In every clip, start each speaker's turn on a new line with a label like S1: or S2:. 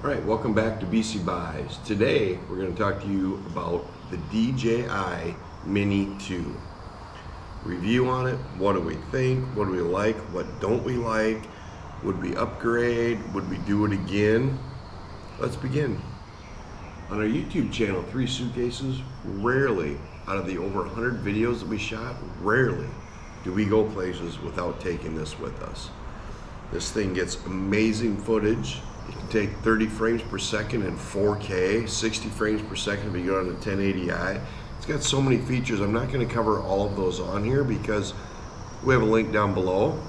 S1: Alright, welcome back to BC Buys. Today we're going to talk to you about the DJI Mini 2. Review on it, what do we think, what do we like, what don't we like, would we upgrade, would we do it again? Let's begin. On our YouTube channel, 3 Suitcases, rarely, out of the over 100 videos that we shot, rarely do we go places without taking this with us. This thing gets amazing footage. You can take 30 frames per second in 4K, 60 frames per second if you go on to 1080i. It's got so many features. I'm not going to cover all of those on here because we have a link down below.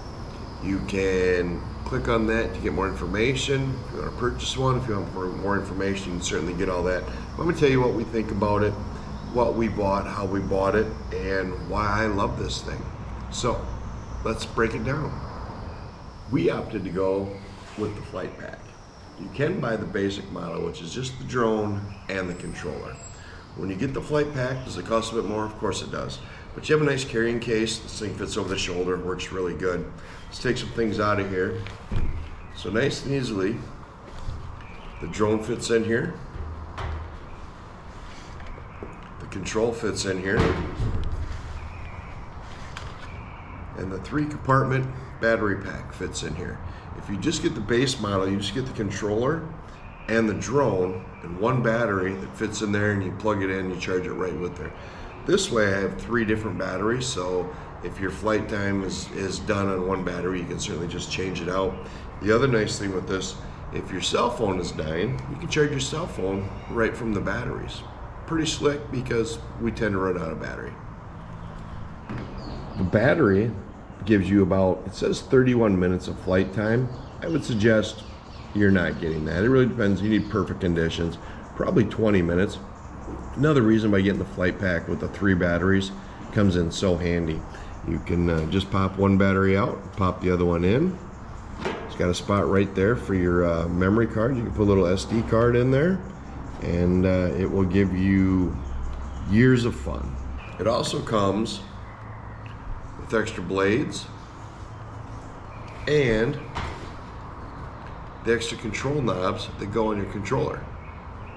S1: You can click on that to get more information. If you want to purchase one, if you want more information, you can certainly get all that. Let me tell you what we think about it, what we bought, how we bought it, and why I love this thing. So let's break it down. We opted to go with the flight pack. You can buy the basic model, which is just the drone and the controller. When you get the flight pack, does it cost a bit more? Of course it does. But you have a nice carrying case. This thing fits over the shoulder, works really good. Let's take some things out of here. So nice and easily, the drone fits in here. The control fits in here. And the 3-compartment battery pack fits in here. If you just get the base model, you just get the controller and the drone and one battery that fits in there, and you plug it in, you charge it right with there. This way I have 3 different batteries, so if your flight time is done on one battery, you can certainly just change it out. The other nice thing with this, if your cell phone is dying, you can charge your cell phone right from the batteries. Pretty slick because we tend to run out of battery. The battery gives you about, it says 31 minutes of flight time. I would suggest you're not getting that. It really depends. You need perfect conditions. Probably 20 minutes. Another reason by getting the flight pack with the 3 batteries comes in so handy. You can just pop one battery out, pop the other one in. It's got a spot right there for your memory card. You can put a little SD card in there, and it will give you years of fun. It also comes with extra blades and the extra control knobs that go on your controller.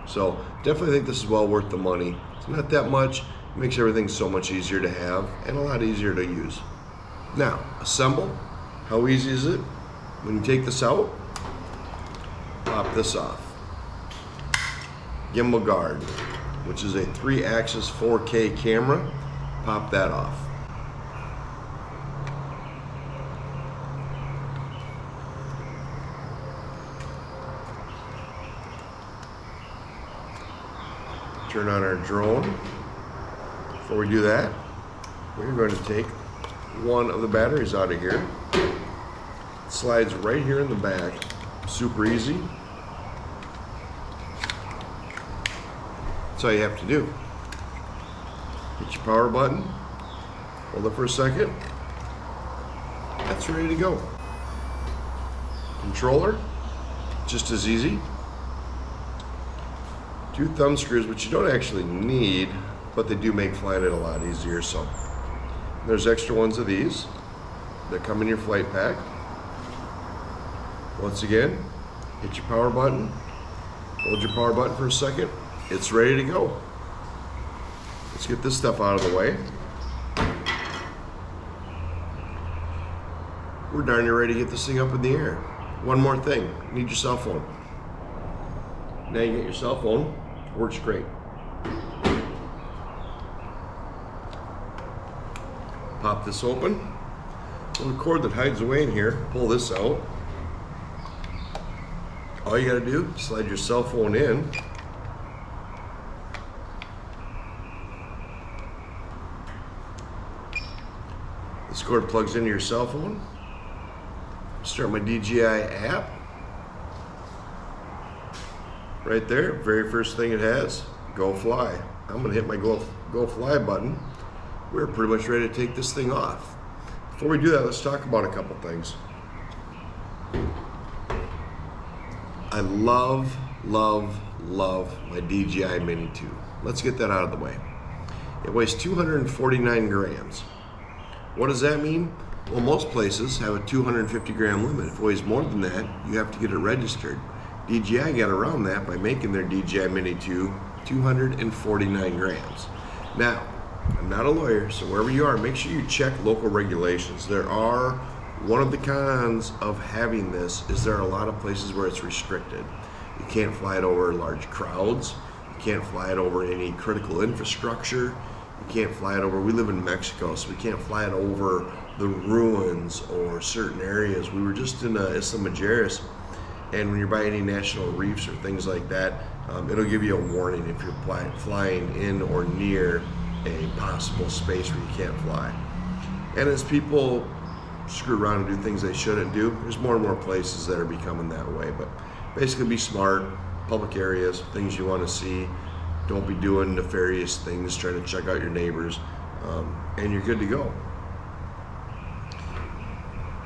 S1: So definitely think this is well worth the money. It's not that much. It makes everything so much easier to have and a lot easier to use. Now, assemble. How easy is it? When you take this out, pop this off. Gimbal guard, which is a 3-axis 4K camera, pop that off. Turn on our drone. Before we do that, we're going to take one of the batteries out of here. It slides right here in the back. Super easy. That's all you have to do. Hit your power button, hold it for a second. That's ready to go. Controller, just as easy. 2 thumb screws, which you don't actually need, but they do make flying it a lot easier. So there's extra ones of these that come in your flight pack. Once again, hit your power button, hold your power button for a second. It's ready to go. Let's get this stuff out of the way. We're darn near ready to get this thing up in the air. One more thing, you need your cell phone. Now you get your cell phone. Works great. Pop this open. Little cord that hides away in here. Pull this out. All you gotta do, slide your cell phone in. This cord plugs into your cell phone. Start my DJI app. Right there, very first thing it has, go fly. I'm gonna hit my go fly button. We're pretty much ready to take this thing off. Before we do that, let's talk about a couple things. I love, love, love my DJI Mini 2. Let's get that out of the way. It weighs 249 grams. What does that mean? Well, most places have a 250 gram limit. If it weighs more than that, you have to get it registered. DJI got around that by making their DJI Mini 2 249 grams. Now, I'm not a lawyer, so wherever you are, make sure you check local regulations. One of the cons of having this is there are a lot of places where it's restricted. You can't fly it over large crowds. You can't fly it over any critical infrastructure. You can't fly it over, we live in Mexico, so we can't fly it over the ruins or certain areas. We were just in Isla Mujeres, and when you're by any national reefs or things like that, it'll give you a warning if you're flying in or near a possible space where you can't fly. And as people screw around and do things they shouldn't do, there's more and more places that are becoming that way. But basically be smart, public areas, things you want to see. Don't be doing nefarious things, trying to check out your neighbors, and you're good to go.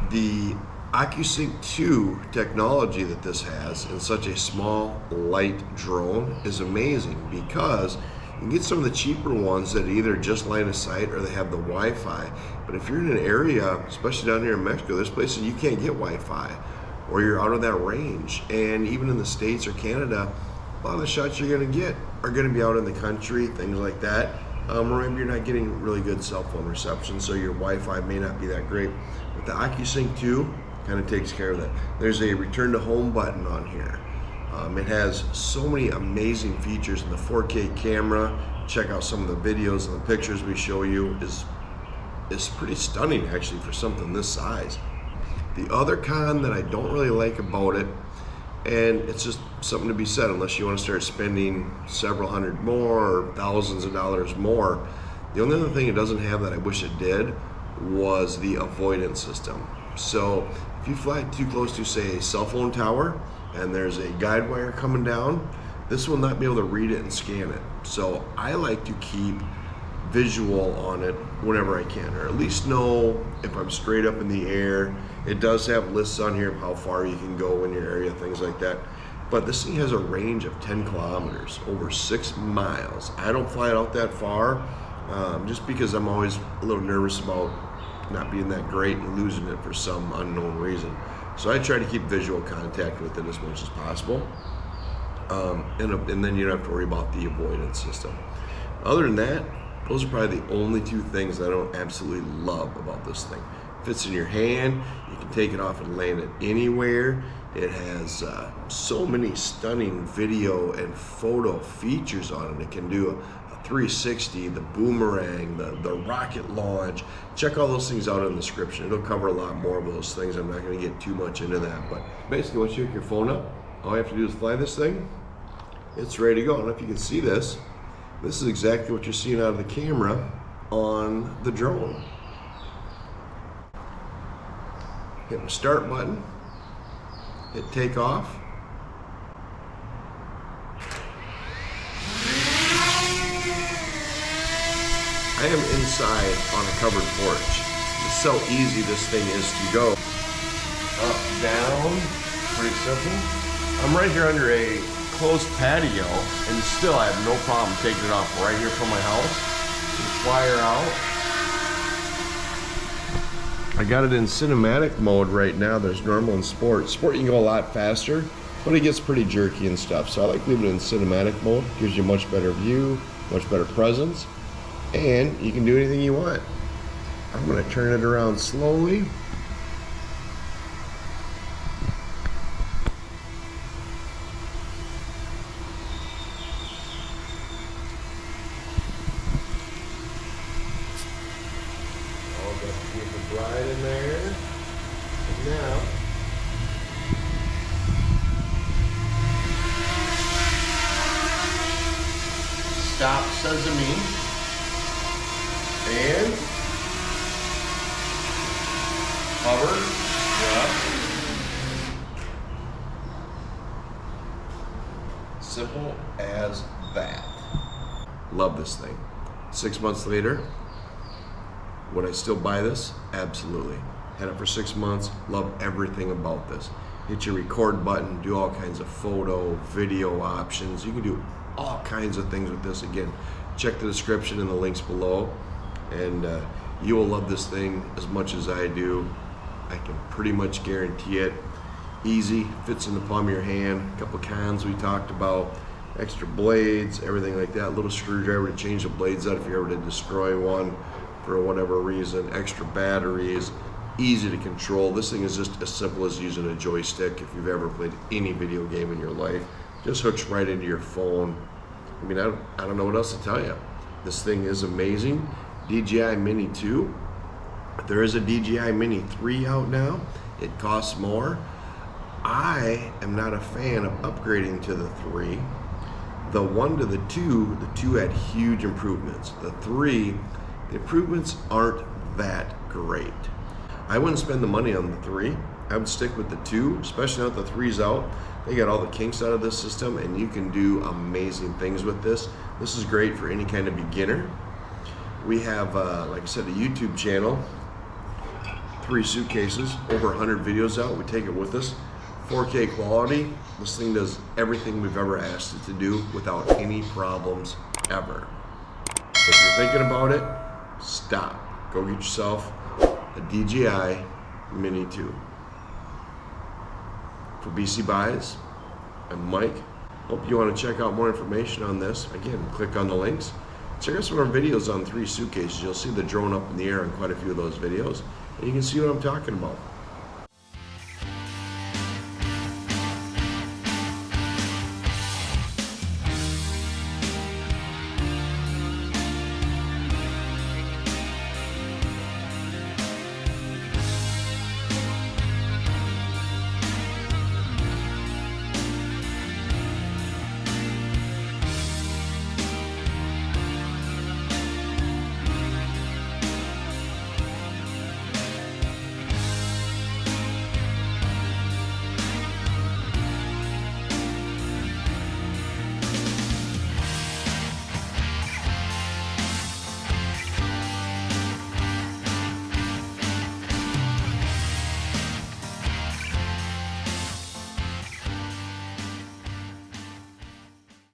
S1: The OcuSync 2 technology that this has in such a small, light drone is amazing, because you can get some of the cheaper ones that either just line of sight or they have the Wi-Fi. But if you're in an area, especially down here in Mexico, there's places you can't get Wi-Fi, or you're out of that range. And even in the States or Canada, a lot of the shots you're going to get are going to be out in the country, things like that. Or maybe you're not getting really good cell phone reception, so your Wi-Fi may not be that great. But the OcuSync 2 kind of takes care of that. There's a return to home button on here. It has so many amazing features in the 4K camera. Check out some of the videos and the pictures we show you. is pretty stunning actually for something this size. The other con that I don't really like about it, and it's just something to be said unless you want to start spending several hundred more or thousands of dollars more, the only other thing it doesn't have that I wish it did was the avoidance system. So if you fly too close to, say, a cell phone tower and there's a guide wire coming down, this will not be able to read it and scan it. So I like to keep visual on it whenever I can, or at least know if I'm straight up in the air. It does have lists on here of how far you can go in your area, things like that. But this thing has a range of 10 kilometers, over 6 miles. I don't fly it out that far, just because I'm always a little nervous about not being that great and losing it for some unknown reason. So I try to keep visual contact with it as much as possible. And then you don't have to worry about the avoidance system. Other than that, those are probably the only two things that I don't absolutely love about this thing. It fits in your hand, you can take it off and land it anywhere. It has so many stunning video and photo features on it. It can do a 360, the boomerang, the rocket launch. Check all those things out in the description. It'll cover a lot more of those things. I'm not going to get too much into that, but basically once you hook your phone up, all you have to do is fly this thing. It's ready to go. I don't know if you can see this. This is exactly what you're seeing out of the camera on the drone. Hit the start button, hit takeoff. I am inside on a covered porch. It's so easy this thing is to go. Up, down, pretty simple. I'm right here under a closed patio, and still I have no problem taking it off right here from my house. Fly her out. I got it in cinematic mode right now. There's normal and sport. Sport you can go a lot faster, but it gets pretty jerky and stuff. So I like leaving it in cinematic mode. Gives you a much better view, much better presence, and you can do anything you want. I'm gonna turn it around slowly. Right in there. And now, stop sesame, and hover. Yeah. Simple as that. Love this thing. 6 months later, would I still buy this? Absolutely. Had it for 6 months, love everything about this. Hit your record button, do all kinds of photo, video options. You can do all kinds of things with this. Again, check the description and the links below, and you will love this thing as much as I do. I can pretty much guarantee it. Easy, fits in the palm of your hand. A couple cons we talked about, extra blades, everything like that. Little screwdriver to change the blades out if you're ever to destroy one for whatever reason. Extra batteries, easy to control. This thing is just as simple as using a joystick if you've ever played any video game in your life. Just hooks right into your phone. I mean, I don't know what else to tell you. This thing is amazing. DJI Mini 2. There is a DJI Mini 3 out now. It costs more. I am not a fan of upgrading to the 3. The 1 to the 2 had huge improvements. The 3, the improvements aren't that great. I wouldn't spend the money on the 3. I would stick with the 2, especially now that the 3's out. They got all the kinks out of this system, and you can do amazing things with this. This is great for any kind of beginner. We have, like I said, a YouTube channel, 3 suitcases, over 100 videos out. We take it with us. 4K quality. This thing does everything we've ever asked it to do without any problems ever. If you're thinking about it, stop. Go get yourself a DJI Mini 2. For BC Buys, I'm Mike. Hope you want to check out more information on this. Again, click on the links. Check out some of our videos on 3 suitcases. You'll see the drone up in the air in quite a few of those videos, and you can see what I'm talking about.